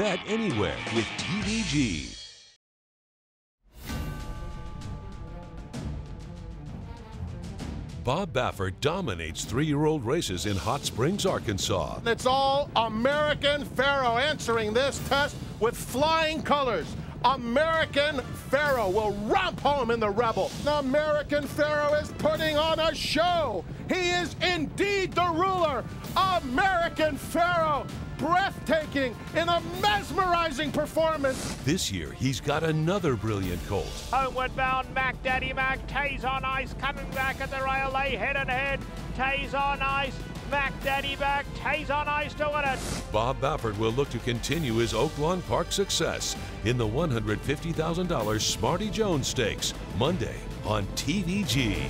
bet anywhere with TVG. Bob Baffert dominates 3-year-old races in Hot Springs, Arkansas. It's all American Pharoah answering this test with flying colors. American Pharoah will romp home in the Rebel. American Pharoah is putting on a show. He is indeed the ruler. American Pharoah, breathtaking in a mesmerizing performance. This year, he's got another brilliant colt. Homeward bound Mac Daddy Mac, Tays on ice, coming back at the rail, they head and head. Tays on ice, Mac Daddy Mac, Tays on ice to win it. Bob Baffert will look to continue his Oaklawn Park success in the $150,000 Smarty Jones Stakes, Monday on TVG.